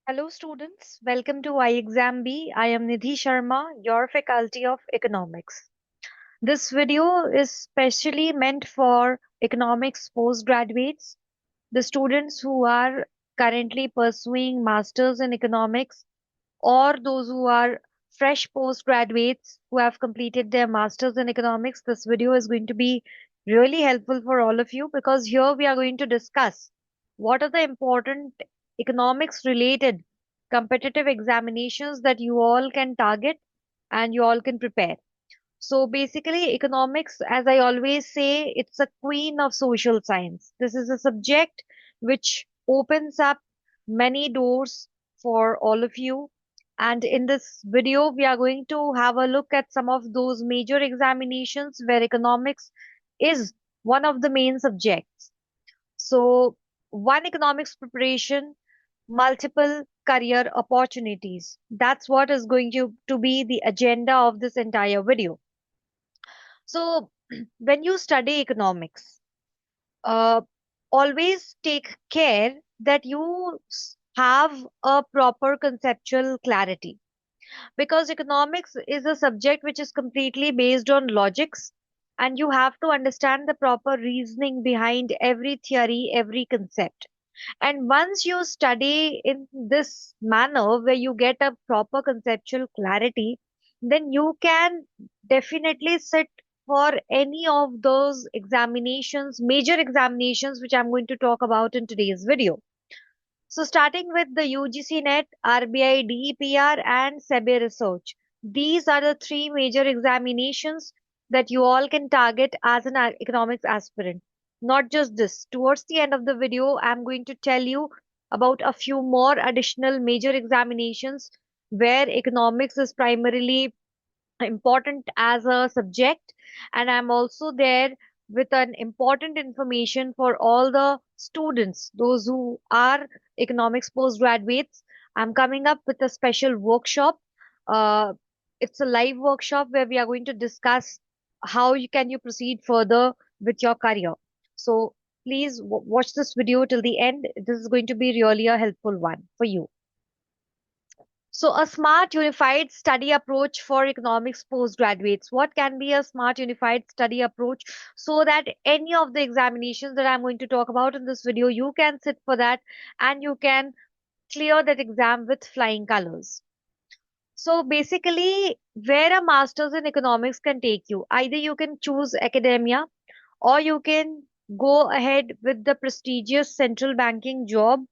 Hello students, welcome to iExam B. I am Nidhi Sharma, your Faculty of Economics. This video is specially meant for economics postgraduates, the students who are currently pursuing masters in economics or those who are fresh postgraduates who have completed their masters in economics. This video is going to be really helpful for all of you because here we are going to discuss what are the important economics related competitive examinations that you all can target and you all can prepare. So basically, economics, as I always say, it's a queen of social science. This is a subject which opens up many doors for all of you. And in this video, we are going to have a look at some of those major examinations where economics is one of the main subjects. So, one economics preparation, multiple career opportunities. That's what is going to be the agenda of this entire video. So, when you study economics, uh, always take care that you have a proper conceptual clarity because economics is a subject which is completely based on logics, and you have to understand the proper reasoning behind every theory, every concept. And once you study in this manner where you get a proper conceptual clarity, then you can definitely sit for any of those examinations, major examinations, which I'm going to talk about in today's video. So starting with the UGC NET, RBI DEPR and SEBI Research. These are the three major examinations that you all can target as an economics aspirant. Not just this, towards the end of the video, I'm going to tell you about a few more additional major examinations where economics is primarily important as a subject, and I'm also there with an important information for all the students, those who are economics postgraduates. I'm coming up with a special workshop. uh, it's a live workshop where we are going to discuss how you proceed further with your career. So please watch this video till the end. This is going to be really a helpful one for you. So, a smart unified study approach for economics postgraduates. What can be a smart unified study approach so that any of the examinations that I'm going to talk about in this video, you can sit for that and you can clear that exam with flying colors. So, basically, where a master's in economics can take you, either you can choose academia or you can go ahead with the prestigious central banking job.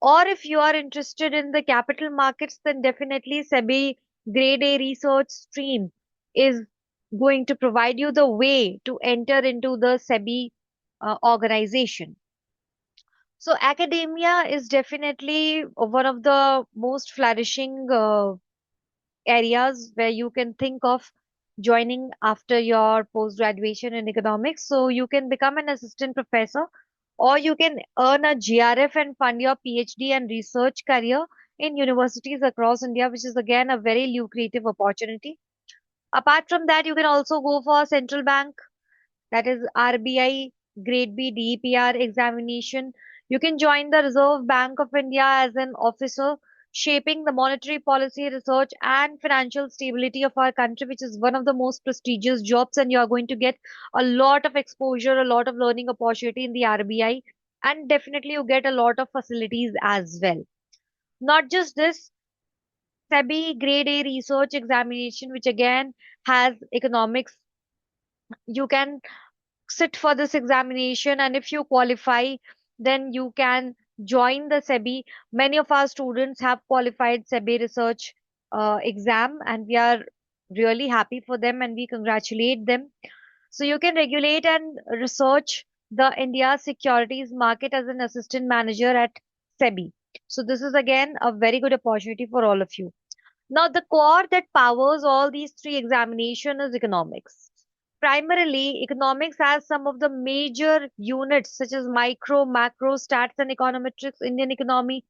Or if you are interested in the capital markets, then definitely SEBI Grade A Research stream is going to provide you the way to enter into the SEBI organization. So academia is definitely one of the most flourishing areas where you can think of joining after your post graduation in economics. So you can become an assistant professor or you can earn a GRF and fund your PhD and research career in universities across India, which is again a very lucrative opportunity. Apart from that, you can also go for a central bank, that is RBI Grade B DEPR examination. You can join the Reserve Bank of India as an officer, shaping the monetary policy, research, and financial stability of our country, which is one of the most prestigious jobs. And you are going to get a lot of exposure, a lot of learning opportunity in the RBI, and definitely you get a lot of facilities as well. Not just this, SEBI Grade A Research examination, which again has economics. You can sit for this examination, and if you qualify, then you can join the SEBI. Many of our students have qualified SEBI research exam, and we are really happy for them and we congratulate them. So you can regulate and research the India securities market as an assistant manager at SEBI. So this is again a very good opportunity for all of you. Now, the core that powers all these three examinations is economics. Primarily, economics has some of the major units such as micro, macro, stats and econometrics, Indian economy,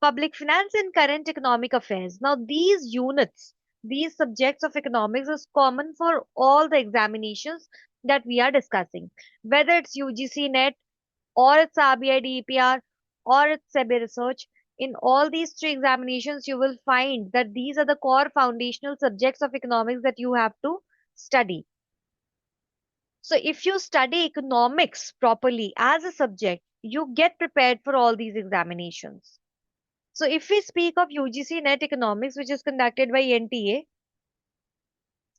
public finance and current economic affairs. Now, these units, these subjects of economics is common for all the examinations that we are discussing, whether it's UGC NET or it's RBI DEPR or it's SEBI research. in all these three examinations, you will find that these are the core foundational subjects of economics that you have to study. So if you study economics properly as a subject, you get prepared for all these examinations. So if we speak of UGC NET Economics, which is conducted by NTA,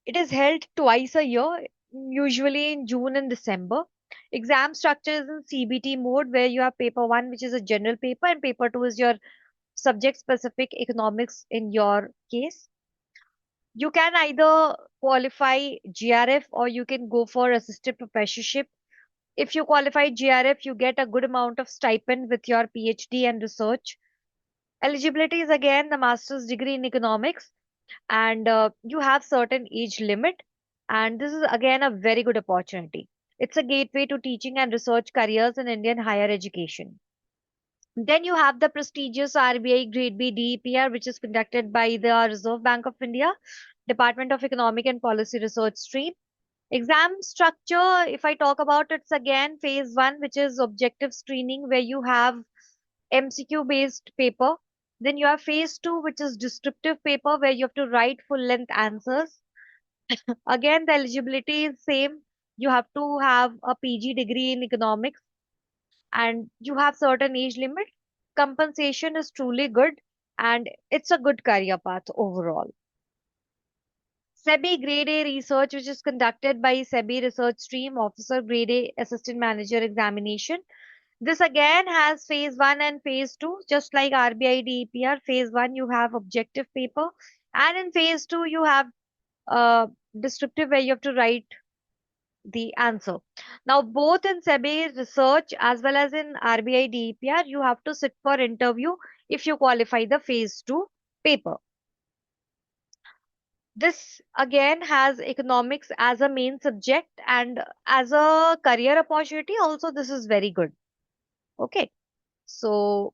it is held twice a year, usually in June and December. Exam structure is in CBT mode, where you have paper one, which is a general paper, and paper two is your subject specific economics in your case. You can either qualify GRF or you can go for assisted professorship. If you qualify GRF, you get a good amount of stipend with your PhD and research. Eligibility is again the master's degree in economics, and you have certain age limit. And this is again a very good opportunity. It's a gateway to teaching and research careers in Indian higher education. Then you have the prestigious RBI Grade B DEPR, which is conducted by the Reserve Bank of India, Department of Economic and Policy Research stream. Exam structure, if I talk about, it's again phase one, which is objective screening, where you have MCQ based paper. Then you have phase two, which is descriptive paper, where you have to write full length answers. Again, the eligibility is same. You have to have a PG degree in economics and you have certain age limit. Compensation is truly good and it's a good career path overall. SEBI Grade A Research, which is conducted by SEBI Research Stream Officer Grade A Assistant Manager Examination. This again has phase one and phase two, just like RBI DEPR. Phase one, you have objective paper, and in phase two, you have descriptive, where you have to write the answer. Now, both in SEBI research as well as in RBI DEPR, you have to sit for interview if you qualify the phase two paper. This again has economics as a main subject, and as a career opportunity also this is very good. Okay. So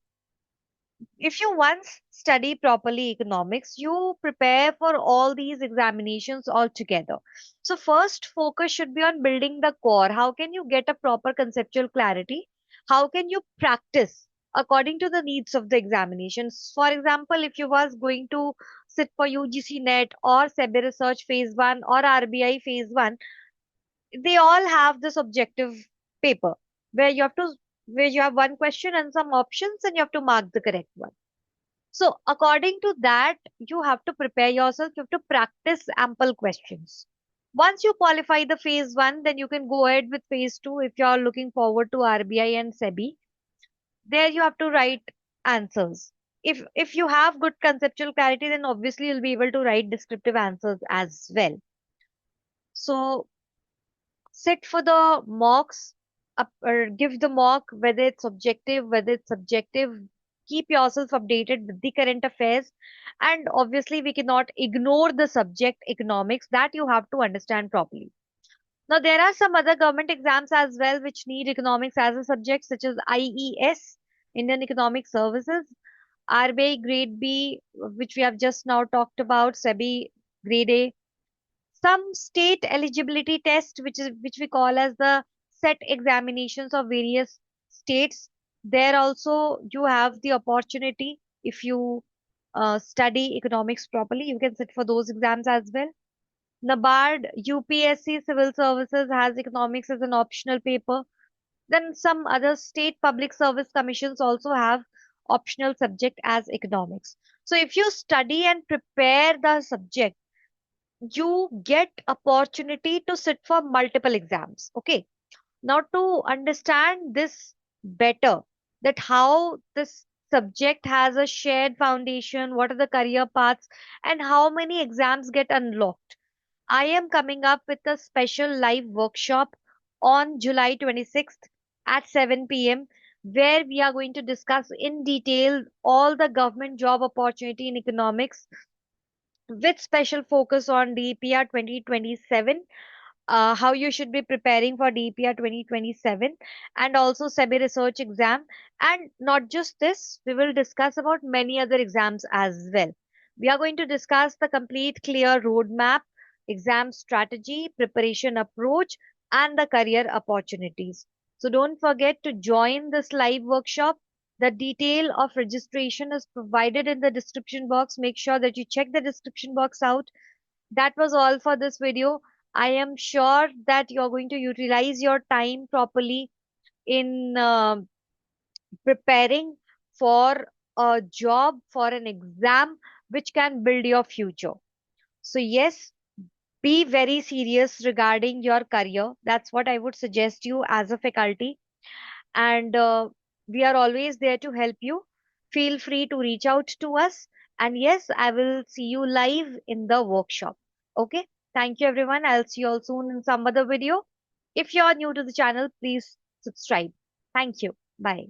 if you once study properly economics, you prepare for all these examinations altogether. So first focus should be on building the core. How can you get a proper conceptual clarity? How can you practice according to the needs of the examinations? For example, if you was going to sit for UGC NET or SEBI Research Phase 1 or RBI Phase 1, they all have this objective paper where you have one question and some options and you have to mark the correct one. So according to that, you have to prepare yourself, you have to practice ample questions. Once you qualify the phase one, then you can go ahead with phase two if you are looking forward to RBI and SEBI. There you have to write answers. If you have good conceptual clarity, then obviously you'll be able to write descriptive answers as well. So sit for the mocks, or give the mock, whether it's objective, whether it's subjective. Keep yourself updated with the current affairs. And obviously, we cannot ignore the subject economics that you have to understand properly. Now, there are some other government exams as well which need economics as a subject, such as IES, Indian Economic Services, RBI Grade B, which we have just now talked about, SEBI Grade A, some state eligibility test, which we call as the set examinations of various states. There also you have the opportunity, if you study economics properly, you can sit for those exams as well. NABARD, UPSC Civil Services has economics as an optional paper. Then some other state public service commissions also have optional subject as economics. So if you study and prepare the subject, you get opportunity to sit for multiple exams. Okay. Now to understand this better, that how this subject has a shared foundation, what are the career paths, and how many exams get unlocked, I am coming up with a special live workshop on July 26th at 7 p.m., where we are going to discuss in detail all the government job opportunity in economics with special focus on DPR 2027, how you should be preparing for DPR 2027, and also SEBI research exam. And not just this, we will discuss about many other exams as well. We are going to discuss the complete clear roadmap, exam strategy, preparation approach, and the career opportunities. So don't forget to join this live workshop. The detail of registration is provided in the description box. Make sure that you check the description box out. That was all for this video. I am sure that you're going to utilize your time properly in preparing for a job, for an exam, which can build your future. So, yes, be very serious regarding your career. That's what I would suggest you as a faculty. And we are always there to help you. Feel free to reach out to us. And yes, I will see you live in the workshop. Okay. Thank you, everyone. I'll see you all soon in some other video. If you're new to the channel, please subscribe. Thank you. Bye.